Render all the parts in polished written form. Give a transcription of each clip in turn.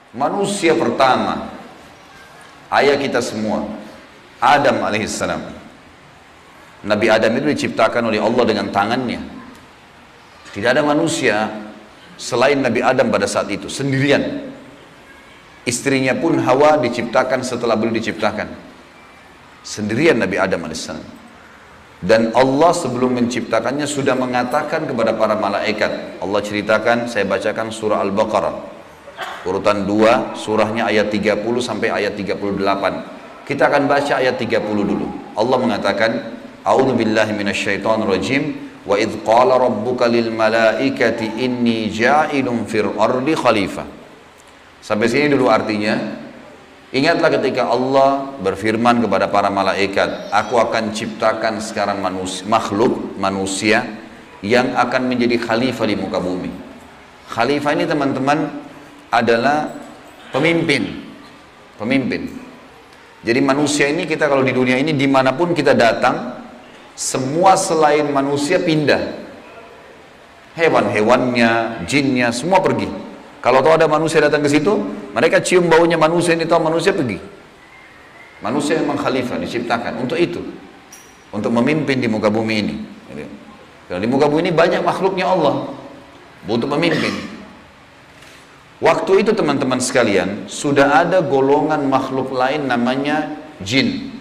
Manusia pertama, ayah kita semua, Adam alaihissalam. Nabi Adam itu diciptakan oleh Allah dengan tangannya. Tidak ada manusia selain Nabi Adam pada saat itu, sendirian. Istrinya pun Hawa diciptakan setelah beliau diciptakan. Sendirian Nabi Adam alaihissalam. Dan Allah sebelum menciptakannya sudah mengatakan kepada para malaikat. Allah ceritakan, saya bacakan surah Al-Baqarah. Urutan 2, surahnya ayat 30 sampai ayat 38. Kita akan baca ayat 30 dulu. Allah mengatakan, A'udzu billahi minasyaitonir rajim, wa idz qala rabbuka lil malaikati inni ja'ilun fil ardi khalifah. Sampai sini dulu artinya. Ingatlah ketika Allah berfirman kepada para malaikat, aku akan ciptakan sekarang manusia yang akan menjadi khalifah di muka bumi. Khalifah ini teman-teman adalah pemimpin. Jadi manusia ini, kita kalau di dunia ini dimanapun kita datang, semua selain manusia pindah. Hewan-hewannya, jinnya, semua pergi. Kalau tahu ada manusia datang ke situ, mereka cium baunya manusia ini, tahu manusia pergi. Manusia memang khalifah, diciptakan untuk itu, untuk memimpin di muka bumi ini. Karena di muka bumi ini banyak makhluknya Allah, butuh pemimpin. Waktu itu teman-teman sekalian, sudah ada golongan makhluk lain namanya jin.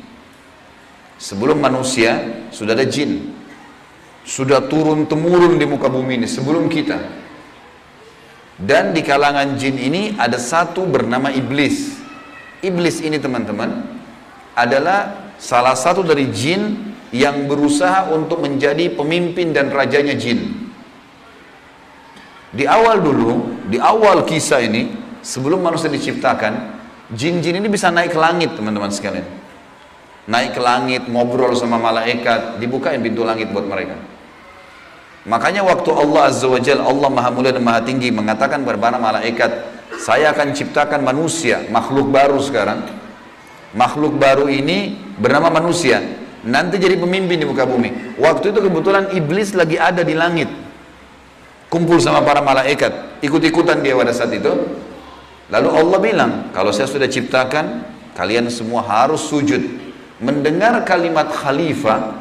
Sebelum manusia, sudah ada jin. Sudah turun-temurun di muka bumi ini, sebelum kita. Dan di kalangan jin ini ada satu bernama iblis. Iblis ini teman-teman adalah salah satu dari jin yang berusaha untuk menjadi pemimpin dan rajanya jin. Di awal dulu, di awal kisah ini, sebelum manusia diciptakan, jin-jin ini bisa naik ke langit teman-teman sekalian. Naik ke langit, ngobrol sama malaikat, dibukain pintu langit buat mereka. Makanya waktu Allah Azza wa Jalla, Allah Maha Mulia dan Maha Tinggi, mengatakan kepada para malaikat, saya akan ciptakan manusia, makhluk baru sekarang. Makhluk baru ini bernama manusia, nanti jadi pemimpin di muka bumi. Waktu itu kebetulan iblis lagi ada di langit, kumpul sama para malaikat, ikut-ikutan dia pada saat itu. Lalu Allah bilang, kalau saya sudah ciptakan, kalian semua harus sujud. Mendengar kalimat khalifah,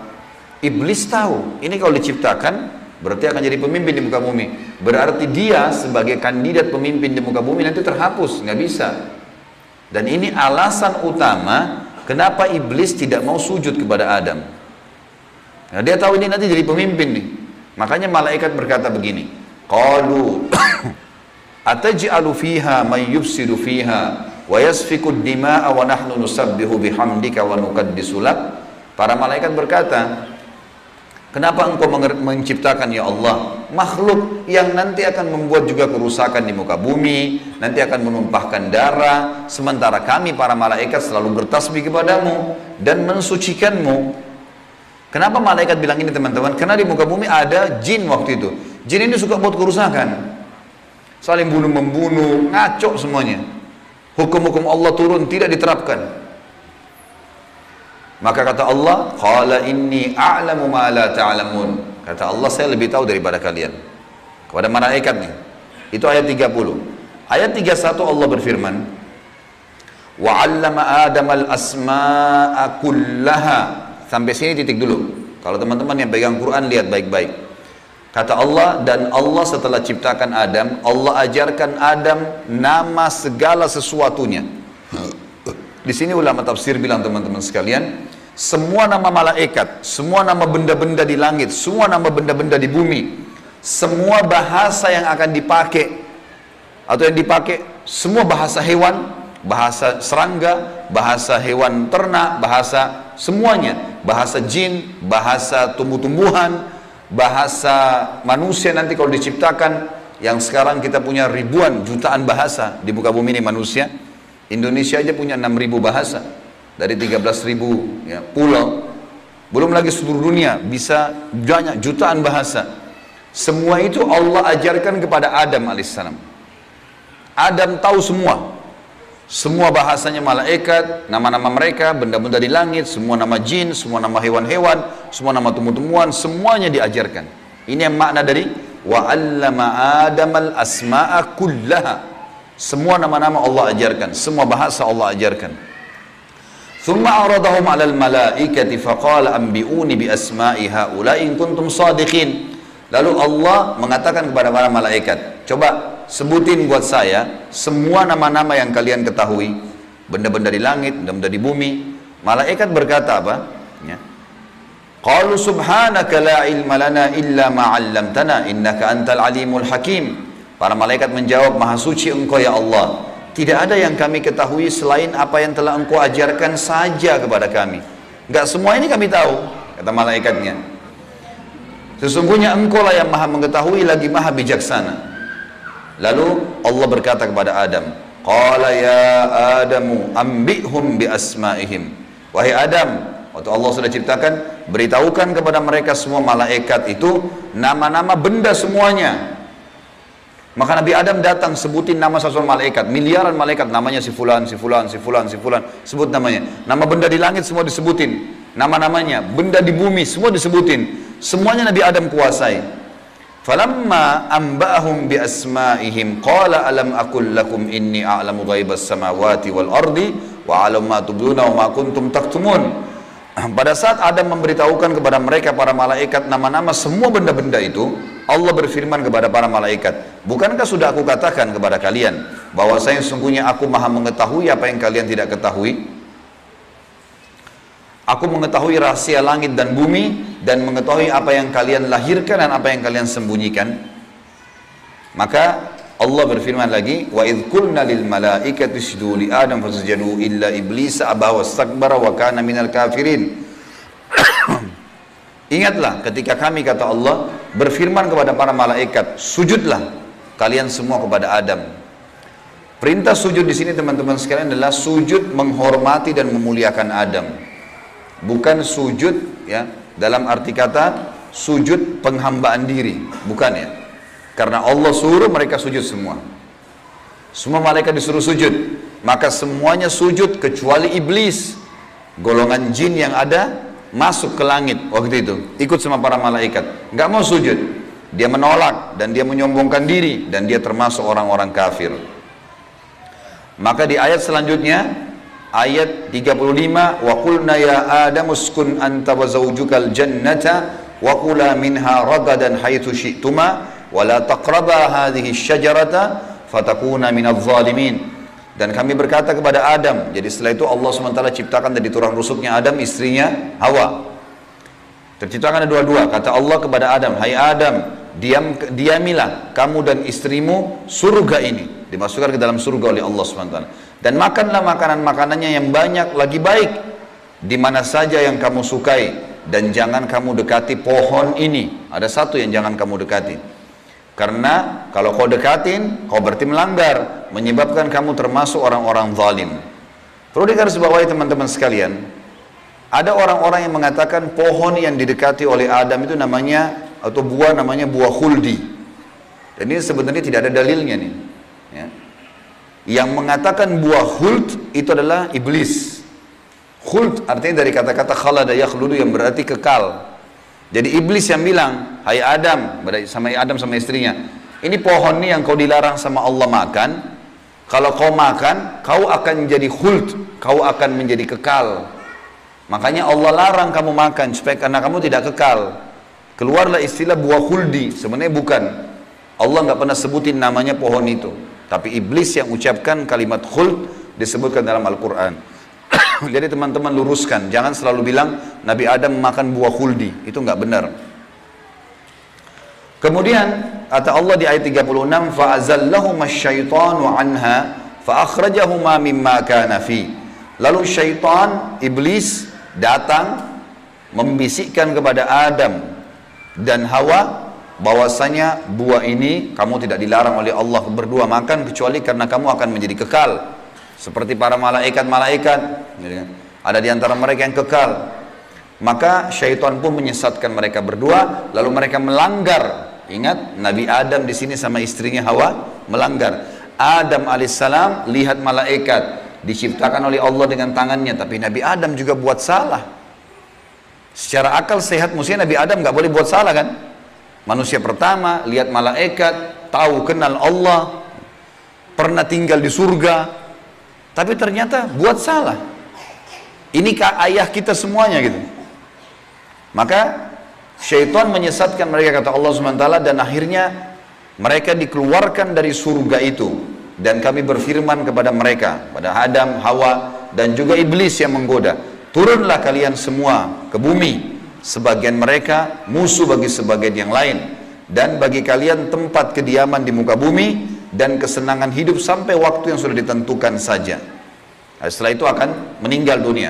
iblis tahu, ini kalau diciptakan, berarti akan jadi pemimpin di muka bumi. Berarti dia sebagai kandidat pemimpin di muka bumi nanti terhapus, nggak bisa. Dan ini alasan utama kenapa iblis tidak mau sujud kepada Adam. Nah, dia tahu ini nanti jadi pemimpin nih. Makanya malaikat berkata begini, qalu ataj'alu fiha may yufsidu fiha wa yasfiku ad-dima'a wa nahnu nusabbihu bihamdika wa nuqaddisu lak. Para malaikat berkata, kenapa engkau menciptakan ya Allah makhluk yang nanti akan membuat juga kerusakan di muka bumi, nanti akan menumpahkan darah, sementara kami para malaikat selalu bertasbih kepadamu dan mensucikanmu. Kenapa malaikat bilang ini teman-teman? Karena di muka bumi ada jin waktu itu. Jin ini suka buat kerusakan, saling bunuh-membunuh, ngaco semuanya. Hukum-hukum Allah turun, tidak diterapkan. Maka kata Allah, qala inni a'lamu ma la ta'lamun. Kata Allah, saya lebih tahu daripada kalian. Kepada malaikat nih. Itu ayat 30. Ayat 31 Allah berfirman, wa 'allama Adam al-asma'a kullaha. Sampai sini titik dulu. Kalau teman-teman yang pegang Quran lihat baik-baik. Kata Allah, dan Allah setelah ciptakan Adam, Allah ajarkan Adam nama segala sesuatunya. Di sini ulama tafsir bilang teman-teman sekalian, semua nama malaikat, semua nama benda-benda di langit, semua nama benda-benda di bumi, semua bahasa yang akan dipakai atau yang dipakai, semua bahasa hewan, bahasa serangga, bahasa hewan ternak, bahasa semuanya, bahasa jin, bahasa tumbuh-tumbuhan, bahasa manusia nanti kalau diciptakan, yang sekarang kita punya ribuan, jutaan bahasa di muka bumi ini manusia. Indonesia aja punya 6.000 bahasa dari 13.000 ya, pulau. Belum lagi seluruh dunia bisa banyak jutaan bahasa. Semua itu Allah ajarkan kepada Adam alaihissalam. Adam tahu semua. Semua bahasanya malaikat, nama-nama mereka, benda-benda di langit, semua nama jin, semua nama hewan-hewan, semua nama tumbuh-tumbuhan, semuanya diajarkan. Ini yang makna dari wa 'allama Adamal asma'a kullaha. Semua nama-nama Allah ajarkan, semua bahasa Allah ajarkan. Thumma aradahum 'alal malaikati faqala anbi'uni bi asma'i haula'i in kuntum shadiqin. Lalu Allah mengatakan kepada para malaikat, coba sebutin buat saya semua nama-nama yang kalian ketahui, benda-benda di langit, benda-benda di bumi. Malaikat berkata apa? Ya. Qalu subhanaka la ilma lana illa ma 'allamtana innaka antal alimul hakim. Para malaikat menjawab, maha suci engkau ya Allah, tidak ada yang kami ketahui selain apa yang telah engkau ajarkan saja kepada kami. Enggak semua ini kami tahu, kata malaikatnya. Sesungguhnya engkau lah yang maha mengetahui lagi maha bijaksana. Lalu Allah berkata kepada Adam, qala ya Adamu ambihum bi asma'ihim. Wahai Adam, waktu Allah sudah ciptakan, beritahukan kepada mereka semua malaikat itu nama-nama benda semuanya. Maka Nabi Adam datang sebutin nama sesuatu malaikat, miliaran malaikat, namanya si fulan, si fulan, si fulan, si fulan, sebut namanya. Nama benda di langit semua disebutin, nama-namanya, benda di bumi semua disebutin. Semuanya Nabi Adam kuasai. Falamma amba'ahum bi asma'ihim qala alam aqul lakum inni a'lamu ghaibas samawati wal ardi wa a'lamu ma tubduna wa ma kuntum taktumun. Pada saat Adam memberitahukan kepada mereka para malaikat nama-nama semua benda-benda itu, Allah berfirman kepada para malaikat, bukankah sudah aku katakan kepada kalian bahwasanya sesungguhnya aku maha mengetahui apa yang kalian tidak ketahui? Aku mengetahui rahasia langit dan bumi dan mengetahui apa yang kalian lahirkan dan apa yang kalian sembunyikan. Maka Allah berfirman lagi, wa idh qulna lil malaikati isjudu li adam fasajadu illa iblisa aba wastakbara wa kana minal kafirin. Ingatlah ketika kami, kata Allah, berfirman kepada para malaikat, sujudlah kalian semua kepada Adam. Perintah sujud di sini teman-teman sekalian adalah sujud menghormati dan memuliakan Adam. Bukan sujud ya dalam arti kata sujud penghambaan diri, bukan ya. Karena Allah suruh mereka sujud semua. Semua malaikat disuruh sujud, maka semuanya sujud kecuali iblis. Golongan jin yang ada masuk ke langit waktu itu, ikut sama para malaikat, nggak mau sujud. Dia menolak dan dia menyombongkan diri dan dia termasuk orang-orang kafir. Maka di ayat selanjutnya, ayat 35, wa qulna ya Adam uskun anta wa zawjukal jannata wa kula minha ragadan haitsu syi'tuma wa la taqraba hadhihi syajarata fatakuna minadh dhalimin. Dan kami berkata kepada Adam, jadi setelah itu Allah SWT ciptakan dari tulang rusuknya Adam istrinya Hawa. Terciptakan ada dua-dua. Kata Allah kepada Adam, hai Adam, diamilah kamu dan istrimu surga ini, dimasukkan ke dalam surga oleh Allah SWT. Dan makanlah makanan-makanannya yang banyak lagi baik di mana saja yang kamu sukai, dan jangan kamu dekati pohon ini. Ada satu yang jangan kamu dekati, karena kalau kau dekatin, kau berarti melanggar, menyebabkan kamu termasuk orang-orang zalim. Perlu digarisbawahi teman-teman sekalian, ada orang-orang yang mengatakan pohon yang didekati oleh Adam itu namanya, atau buah namanya buah khuldi. Dan ini sebenarnya tidak ada dalilnya nih. Ya. Yang mengatakan buah khuld itu adalah iblis. Khuld artinya dari kata-kata khalada yakhludu yang berarti kekal. Jadi iblis yang bilang, hai Adam, sama istrinya, ini pohon nih yang kau dilarang sama Allah makan, kalau kau makan, kau akan menjadi khuld, kau akan menjadi kekal. Makanya Allah larang kamu makan, supaya karena kamu tidak kekal. Keluarlah istilah buah khuldi, sebenarnya bukan. Allah nggak pernah sebutin namanya pohon itu. Tapi iblis yang ucapkan kalimat khuld disebutkan dalam Al-Quran. Jadi teman-teman luruskan, jangan selalu bilang Nabi Adam makan buah khuldi, itu nggak benar. Kemudian kata Allah di ayat 36, fa'azallahuma asyaitanu anha fa'akhrajahuma mimma kana fi. Lalu syaitan, iblis datang membisikkan kepada Adam dan Hawa bahwasanya buah ini kamu tidak dilarang oleh Allah berdua makan kecuali karena kamu akan menjadi kekal. Seperti para malaikat-malaikat, ada di antara mereka yang kekal. Maka syaitan pun menyesatkan mereka berdua, lalu mereka melanggar. Ingat, Nabi Adam di sini sama istrinya Hawa melanggar. Adam alaihissalam lihat malaikat diciptakan oleh Allah dengan tangannya, tapi Nabi Adam juga buat salah. Secara akal sehat, mestinya Nabi Adam nggak boleh buat salah kan? Manusia pertama lihat malaikat, tahu kenal Allah. pernah tinggal di surga, tapi ternyata buat salah. Ini ayah kita semuanya gitu. Maka syaitan menyesatkan mereka, kata Allah SWT, dan akhirnya mereka dikeluarkan dari surga itu. Dan kami berfirman kepada mereka, pada Adam, Hawa, dan juga iblis yang menggoda, turunlah kalian semua ke bumi. Sebagian mereka musuh bagi sebagian yang lain, dan bagi kalian tempat kediaman di muka bumi dan kesenangan hidup sampai waktu yang sudah ditentukan saja. Nah, setelah itu akan meninggal dunia.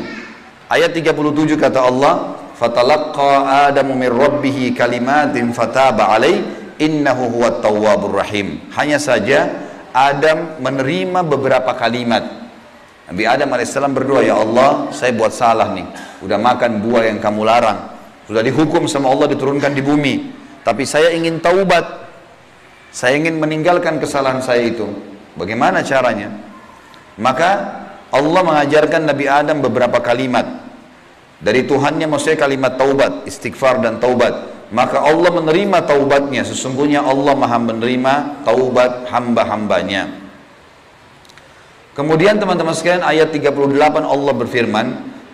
Ayat 37 kata Allah, fatalaqqa adamu min rabbih kalimatin fataba alaih innahu huwat tawwabur rahim. Hanya saja Adam menerima beberapa kalimat. Nabi Adam alaihissalam berdoa, ya Allah, saya buat salah nih, udah makan buah yang kamu larang, sudah dihukum sama Allah diturunkan di bumi, tapi saya ingin taubat, saya ingin meninggalkan kesalahan saya itu. Bagaimana caranya? Maka Allah mengajarkan Nabi Adam beberapa kalimat dari Tuhannya, maksudnya kalimat taubat, istighfar dan taubat. Maka Allah menerima taubatnya. Sesungguhnya Allah maha menerima taubat hamba-hambanya. Kemudian teman-teman sekalian, ayat 38 Allah berfirman,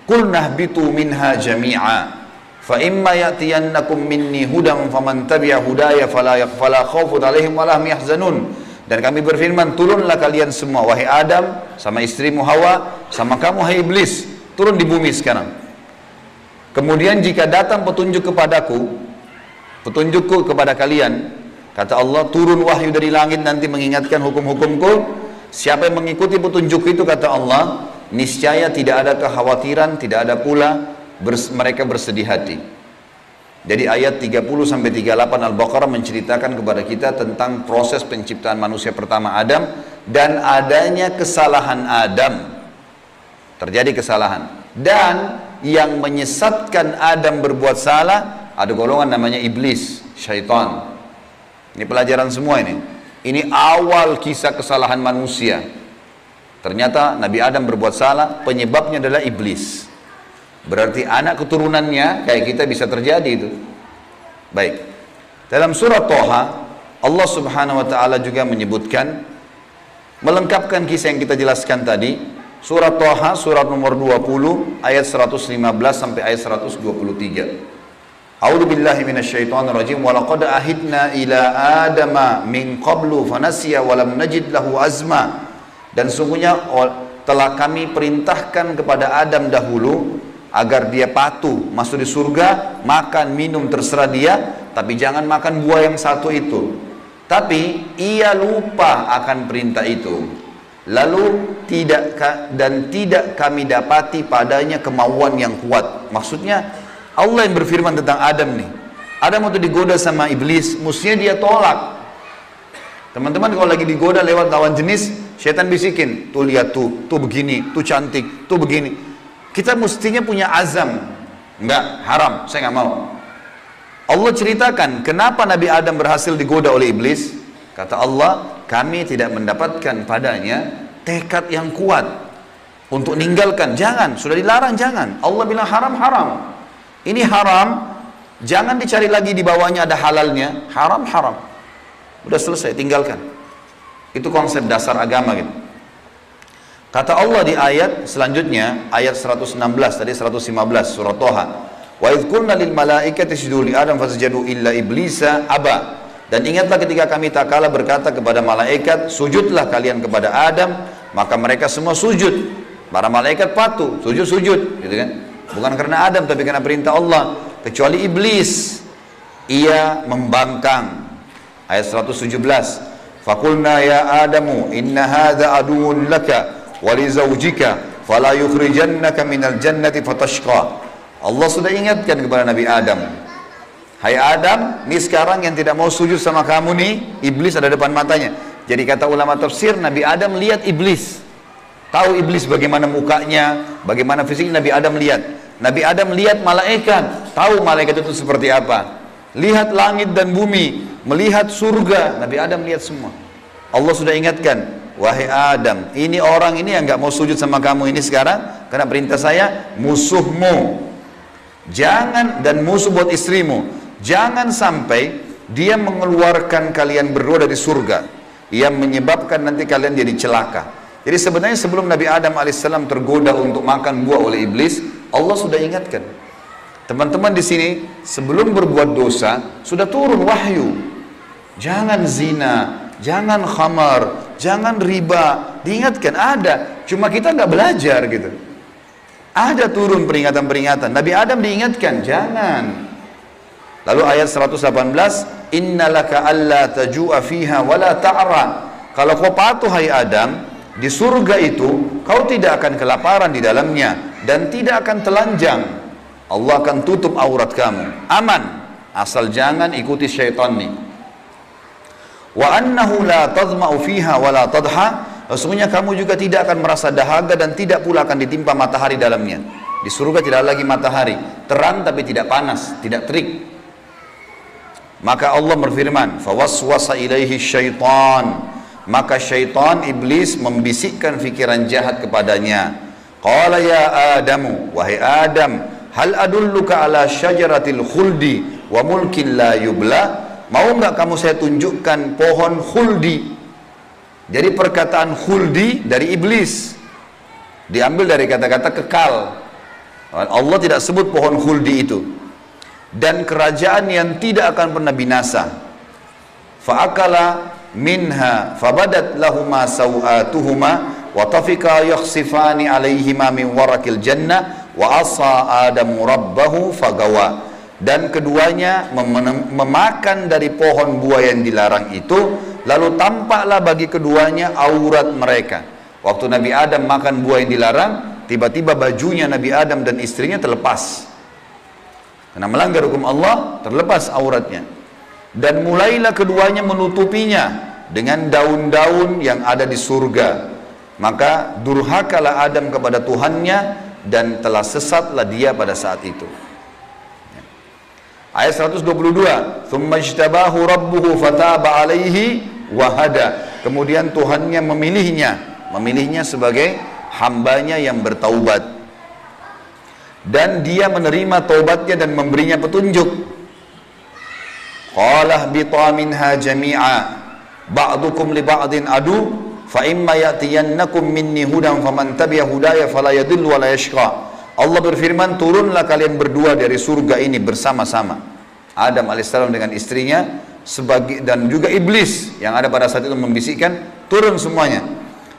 qul nahbitu minha jami'a fa imma ya'tiyannakum minni hudan faman tabi'a hudaya fala khaufun 'alaihim wa lahum yahzanun. Dan kami berfirman, turunlah kalian semua, wahai Adam, sama istrimu Hawa, sama kamu hai iblis, turun di bumi sekarang. Kemudian jika datang petunjuk kepadaku, petunjukku kepada kalian, kata Allah, turun wahyu dari langit nanti mengingatkan hukum-hukumku. Siapa yang mengikuti petunjuk itu, kata Allah, niscaya tidak ada kekhawatiran, tidak ada pula mereka bersedih hati. Jadi ayat 30-38 Al-Baqarah menceritakan kepada kita tentang proses penciptaan manusia pertama Adam dan adanya kesalahan Adam. Terjadi kesalahan. Dan yang menyesatkan Adam berbuat salah, ada golongan namanya iblis, syaitan. Ini pelajaran semua ini. Ini awal kisah kesalahan manusia. Ternyata Nabi Adam berbuat salah, penyebabnya adalah iblis. Berarti anak keturunannya kayak kita bisa terjadi itu. Baik. Dalam surah Toha, Allah Subhanahu wa taala juga menyebutkan, melengkapkan kisah yang kita jelaskan tadi. Surah Toha, surat nomor 20, ayat 115 sampai ayat 123. A'udzu billahi minasyaitonir rajim. Wa laqad ahidna ila adama min qablu fanasiya wa lam najid lahu azma. Dan sungguhnya telah kami perintahkan kepada Adam dahulu agar dia patuh masuk di surga, makan minum terserah dia, tapi jangan makan buah yang satu itu. Tapi ia lupa akan perintah itu. Lalu tidak kami dapati padanya kemauan yang kuat. Maksudnya Allah yang berfirman tentang Adam nih. Adam waktu digoda sama iblis, mestinya dia tolak. Teman-teman kalau lagi digoda lewat lawan jenis, syaitan bisikin, tuh lihat tuh begini, tuh cantik, tuh begini. Kita mestinya punya azam, enggak, haram, saya nggak mau. Allah ceritakan kenapa Nabi Adam berhasil digoda oleh iblis. Kata Allah, kami tidak mendapatkan padanya tekad yang kuat untuk meninggalkan. Jangan, sudah dilarang jangan. Allah bilang haram, haram. Ini haram, jangan dicari lagi di bawahnya ada halalnya. Haram, haram. Udah selesai, tinggalkan. Itu konsep dasar agama gitu. Kata Allah di ayat selanjutnya, ayat 116 tadi 115 surah Toha. Wa idh qulna lil malaikati isjudu li Adam fasajadu illa iblisa aba. Dan ingatlah ketika kami tak kalah berkata kepada malaikat, sujudlah kalian kepada Adam, maka mereka semua sujud. Para malaikat patuh, sujud, gitu kan? Bukan karena Adam tapi karena perintah Allah, kecuali iblis. Ia membangkang. Ayat 117. Faqulna ya Adamu inna hadza aduwwun laka wa li zawjika fala yukhrijannaka minal jannati fatashqa. Allah sudah ingatkan kepada Nabi Adam. Hai Adam, ini sekarang yang tidak mau sujud sama kamu nih, iblis ada depan matanya. Jadi kata ulama tafsir, Nabi Adam lihat iblis. Tahu iblis bagaimana mukanya, bagaimana fisiknya, Nabi Adam lihat. Nabi Adam lihat malaikat, tahu malaikat itu seperti apa. Lihat langit dan bumi, melihat surga, Nabi Adam lihat semua. Allah sudah ingatkan, wahai Adam, ini orang ini yang nggak mau sujud sama kamu ini sekarang, karena perintah saya, musuhmu. Jangan, dan musuh buat istrimu. Jangan sampai dia mengeluarkan kalian berdua dari surga. yang menyebabkan nanti kalian jadi celaka. Jadi sebenarnya sebelum Nabi Adam alaihissalam tergoda untuk makan buah oleh iblis, Allah sudah ingatkan. Teman-teman di sini sebelum berbuat dosa sudah turun wahyu. Jangan zina, jangan khamar, jangan riba. Diingatkan ada, cuma kita nggak belajar gitu. Ada turun peringatan-peringatan. Nabi Adam diingatkan, jangan. Lalu ayat 118, innalaka alla taju'a fiha wala ta'ra. Kalau kau patuh hai Adam, di surga itu kau tidak akan kelaparan di dalamnya dan tidak akan telanjang. Allah akan tutup aurat kamu. Aman, asal jangan ikuti syaitan nih. Wa annahu la tadma'u fiha wala tadha. Sesungguhnya kamu juga tidak akan merasa dahaga dan tidak pula akan ditimpa matahari dalamnya. Di surga tidak lagi matahari, terang tapi tidak panas, tidak terik. Maka Allah berfirman, fawaswasa ilaihi syaitan. Maka syaitan iblis membisikkan fikiran jahat kepadanya. Qala ya Adamu, wahai Adam, hal adulluka ala syajaratil khuldi wa mulkin la yubla. Mau enggak kamu saya tunjukkan pohon khuldi? Jadi perkataan khuldi dari iblis, diambil dari kata-kata kekal. Allah tidak sebut pohon khuldi itu. Dan kerajaan yang tidak akan pernah binasa. Fa'akala minha fabadat lahuma sawatuhuma wa tafika yakhsifani alaihima min warakil jannah wa asa adamu rabbahu fagawa. Dan keduanya memakan dari pohon buah yang dilarang itu, lalu tampaklah bagi keduanya aurat mereka. Waktu Nabi Adam makan buah yang dilarang, tiba-tiba bajunya Nabi Adam dan istrinya terlepas. Karena melanggar hukum Allah, terlepas auratnya. Dan mulailah keduanya menutupinya dengan daun-daun yang ada di surga. Maka durhakalah Adam kepada Tuhannya dan telah sesatlah dia pada saat itu. Ayat 122, "Tsumma ijtabahu rabbuhu fataba 'alaihi wa hada." Kemudian Tuhannya memilihnya sebagai hambanya yang bertaubat. Dan dia menerima taubatnya dan memberinya petunjuk. Qala ihbita minha jami'a ba'dukum li ba'din adu fa imma ya'tiyannakum minni hudan faman tabi'a hudaya fala yadhillu wa la yashqa. Allah berfirman, turunlah kalian berdua dari surga ini bersama-sama. Adam alaihissalam dengan istrinya dan juga iblis yang ada pada saat itu membisikkan, turun semuanya.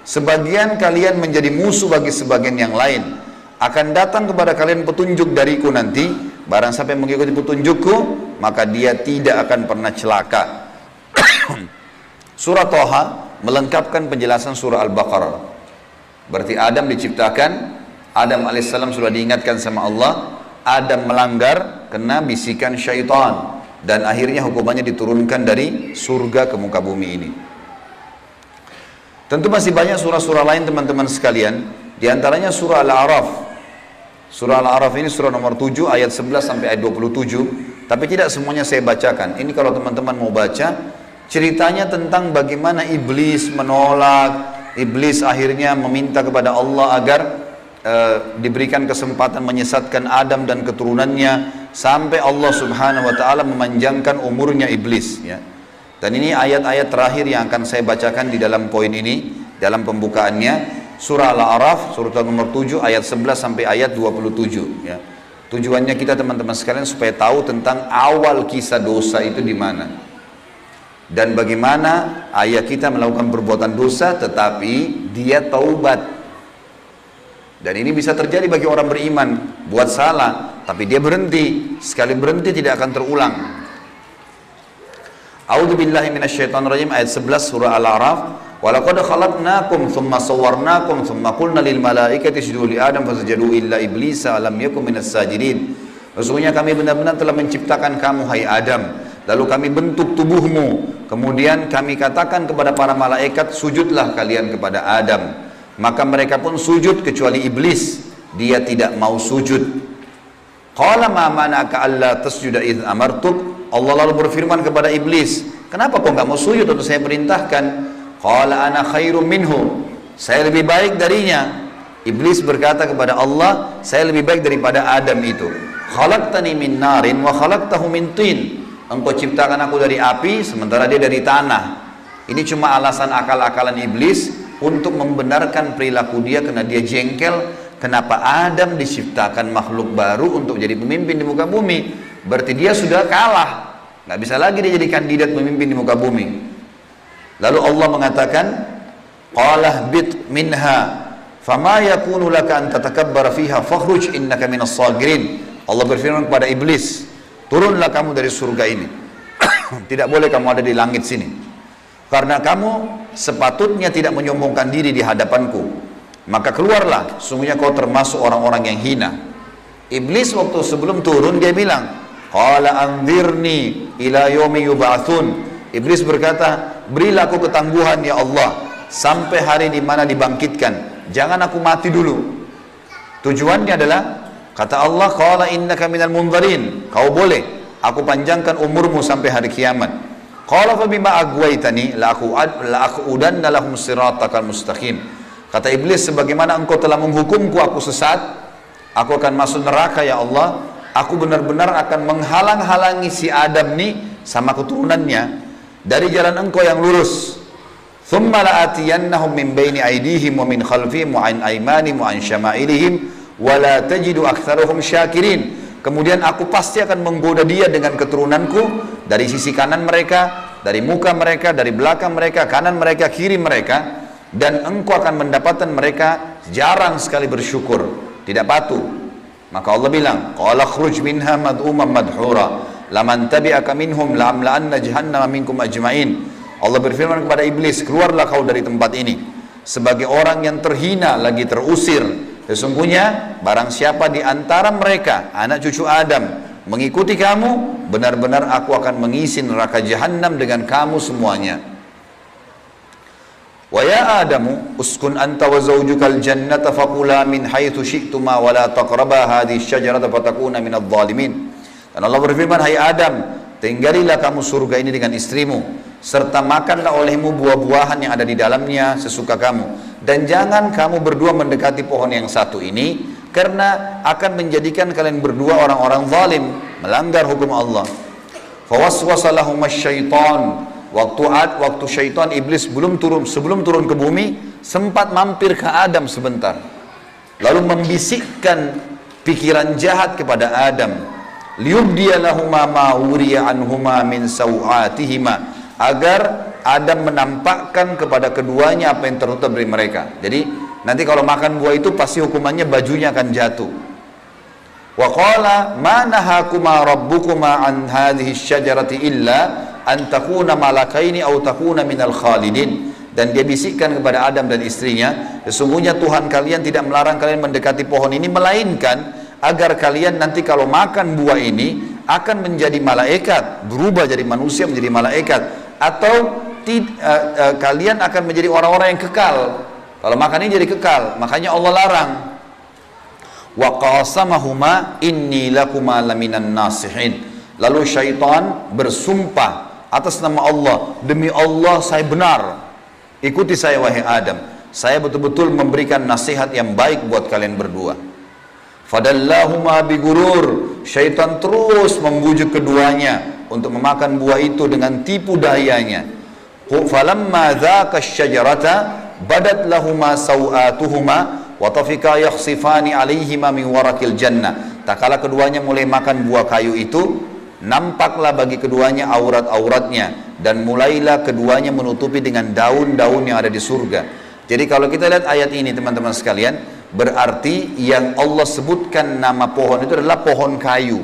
Sebagian kalian menjadi musuh bagi sebagian yang lain. Akan datang kepada kalian petunjuk dariku nanti, barang siapa yang mengikuti petunjukku, maka dia tidak akan pernah celaka. Surah Thaha melengkapkan penjelasan surah Al-Baqarah. Berarti Adam diciptakan, Adam alaihissalam sudah diingatkan sama Allah, Adam melanggar kena bisikan syaitan dan akhirnya hukumannya diturunkan dari surga ke muka bumi ini. Tentu masih banyak surah-surah lain teman-teman sekalian, di antaranya surah Al-A'raf. Surah Al-A'raf ini surah nomor 7 ayat 11 sampai ayat 27, tapi tidak semuanya saya bacakan. Ini kalau teman-teman mau baca, ceritanya tentang bagaimana iblis menolak, iblis akhirnya meminta kepada Allah agar diberikan kesempatan menyesatkan Adam dan keturunannya sampai Allah subhanahu wa ta'ala memanjangkan umurnya iblis ya. Dan ini ayat-ayat terakhir yang akan saya bacakan di dalam poin ini, dalam pembukaannya, surah Al-A'raf surah nomor 7 ayat 11 sampai ayat 27 ya. Tujuannya kita teman-teman sekalian supaya tahu tentang awal kisah dosa itu di mana dan bagaimana ayah kita melakukan perbuatan dosa tetapi dia taubat. Dan ini bisa terjadi bagi orang beriman, buat salah, tapi dia berhenti. Sekali berhenti tidak akan terulang. A'udzubillahi minasyaitonirrajim ayat 11 surah Al-A'raf. Walaqad khalaqnakum tsumma sawwarnakum tsumma qulna lil malaikati isjudu li Adam fasajadu illa iblisa lam yakun minas sajidin. Sesungguhnya kami benar-benar telah menciptakan kamu hai Adam, lalu kami bentuk tubuhmu, kemudian kami katakan kepada para malaikat, sujudlah kalian kepada Adam. Maka mereka pun sujud kecuali iblis, dia tidak mau sujud. Qala ma mana'aka alla tasjuda idh amartuk. Allah lalu berfirman kepada iblis, kenapa kau enggak mau sujud waktu saya perintahkan? Qala ana khairum minhu. Saya lebih baik darinya. Iblis berkata kepada Allah, saya lebih baik daripada Adam itu. Khalaqtani min narin wa khalaqtahu min tin. Engkau ciptakan aku dari api sementara dia dari tanah. Ini cuma alasan akal-akalan iblis untuk membenarkan perilaku dia karena dia jengkel. Kenapa Adam diciptakan makhluk baru untuk jadi pemimpin di muka bumi? Berarti dia sudah kalah, nggak bisa lagi dia jadi kandidat pemimpin di muka bumi. Lalu Allah mengatakan, qalah bit minha fama yakunu laka an tatakabbara fiha fakhruj innaka minas sagirin. Allah berfirman kepada iblis, turunlah kamu dari surga ini. Tidak boleh kamu ada di langit sini, karena kamu sepatutnya tidak menyombongkan diri di hadapanku. Maka keluarlah, sungguhnya kau termasuk orang-orang yang hina. Iblis waktu sebelum turun dia bilang, qala anzirni ila yaumi yub'atsun. Iblis berkata, berilah aku ketangguhan ya Allah sampai hari di mana dibangkitkan. Jangan aku mati dulu. Tujuannya adalah, kata Allah, qala innaka minal munzarin. Kau boleh, aku panjangkan umurmu sampai hari kiamat. Qala fa bima aghwaytani la aqudanna lahum siratakal mustaqim. Kata iblis, sebagaimana engkau telah menghukumku aku sesat, aku akan masuk neraka ya Allah. Aku benar-benar akan menghalang-halangi si Adam nih sama keturunannya dari jalan engkau yang lurus. Thumma la'atiyannahum min baini aydihim wa min khalfihim wa an aymanihim wa an syama'ilihim wa la tajidu aktsaruhum syakirin. Kemudian aku pasti akan menggoda dia dengan keturunanku dari sisi kanan mereka, dari muka mereka, dari belakang mereka, kanan mereka, kiri mereka. Dan engkau akan mendapatkan mereka jarang sekali bersyukur, tidak patuh. Maka Allah bilang, qala khruj minha mad'uman madhura laman tabi'aka minhum la'amla'anna jahannama minkum ajma'in. Allah berfirman kepada iblis, keluarlah kau dari tempat ini sebagai orang yang terhina lagi terusir. Sesungguhnya barang siapa di antara mereka anak cucu Adam mengikuti kamu, benar-benar aku akan mengisi neraka jahannam dengan kamu semuanya. Wa ya Adamu uskun anta wa zawjukal jannata faqula min haitsu syi'tuma wa la taqraba hadhihi syajarata fatakuna minadh dhalimin. Dan Allah berfirman, hai Adam, tinggalilah kamu surga ini dengan istrimu serta makanlah olehmu buah-buahan yang ada di dalamnya sesuka kamu, dan jangan kamu berdua mendekati pohon yang satu ini karena akan menjadikan kalian berdua orang-orang zalim, melanggar hukum Allah. Fawaswasa lahumasy syaitan. Waktu syaitan iblis sebelum turun ke bumi sempat mampir ke Adam sebentar, lalu membisikkan pikiran jahat kepada Adam, liyubdiya lahuma ma wuriya anhuma min sawatihima, agar Adam menampakkan kepada keduanya apa yang tertutup dari mereka. Jadi nanti kalau makan buah itu pasti hukumannya bajunya akan jatuh. Wa qala ma nahakuma rabbukuma an hadhihi syajarati illa an takuna malakaini aw takuna minal khalidin. Dan dia bisikkan kepada Adam dan istrinya, sesungguhnya Tuhan kalian tidak melarang kalian mendekati pohon ini, melainkan agar kalian nanti kalau makan buah ini akan menjadi malaikat, berubah jadi manusia menjadi malaikat, atau kalian akan menjadi orang-orang yang kekal. Kalau makan ini jadi kekal, makanya Allah larang. Wa qasamahuma inni lakuma laminan nasihin. Lalu syaitan bersumpah atas nama Allah, demi Allah saya benar, ikuti saya wahai Adam, saya betul-betul memberikan nasihat yang baik buat kalian berdua. Fadallahuma bigurur, syaitan terus membujuk keduanya untuk memakan buah itu dengan tipu dayanya. Falamma dzaka syajarata badat lahuma sawatuhuma wa tafika yakhsifani alaihima min warakil jannah. Tak kala keduanya mulai makan buah kayu itu, nampaklah bagi keduanya aurat-auratnya, dan mulailah keduanya menutupi dengan daun-daun yang ada di surga. Jadi kalau kita lihat ayat ini teman-teman sekalian, berarti yang Allah sebutkan nama pohon itu adalah pohon kayu.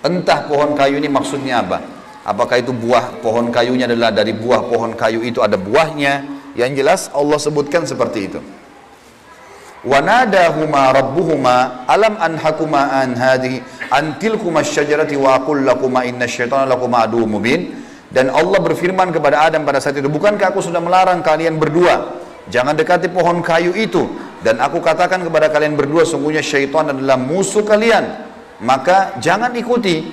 Entah pohon kayu ini maksudnya apa? Apakah itu buah pohon kayunya adalah dari buah pohon kayu itu ada buahnya? Yang jelas Allah sebutkan seperti itu. Wa nadahuma rabbuhuma alam anhakuma an hadhihi an tilkuma syajarati wa aqul lakuma inna syaitana lakuma aduwwum mubin. Dan Allah berfirman kepada Adam pada saat itu, bukankah aku sudah melarang kalian berdua jangan dekati pohon kayu itu, dan aku katakan kepada kalian berdua sungguhnya syaitan adalah musuh kalian, maka jangan ikuti.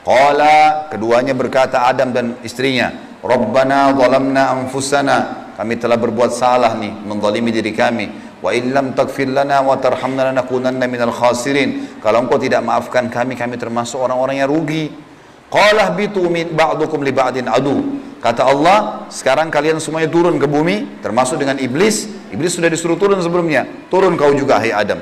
Qala, keduanya berkata Adam dan istrinya, Rabbana zalamna anfusana, kami telah berbuat salah nih, menzalimi diri kami. Wa illam taghfir lana wa tarhamna lanakunanna minal khasirin. Kalau engkau tidak maafkan kami, kami termasuk orang-orang yang rugi. Qala bitu min ba'dukum li ba'din adu. Kata Allah, sekarang kalian semuanya turun ke bumi, termasuk dengan iblis. Iblis sudah disuruh turun sebelumnya. Turun kau juga, hai Adam.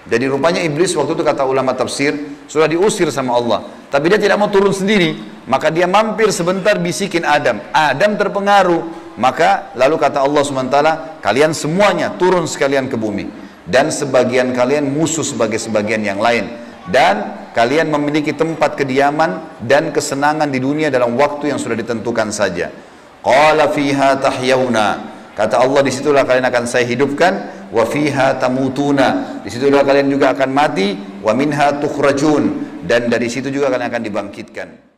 Jadi rupanya iblis waktu itu, kata ulama tafsir, sudah diusir sama Allah. Tapi dia tidak mau turun sendiri. Maka dia mampir sebentar bisikin Adam. Adam terpengaruh. Maka lalu kata Allah SWT, kalian semuanya turun sekalian ke bumi. Dan sebagian kalian musuh sebagai sebagian yang lain. Dan kalian memiliki tempat kediaman dan kesenangan di dunia dalam waktu yang sudah ditentukan saja. Qala fiha tahyawna. Kata Allah, disitulah kalian akan saya hidupkan. Wa fiha tamutuna. Disitulah kalian juga akan mati. Wa minha tukhrajun. Dan dari situ juga kalian akan dibangkitkan.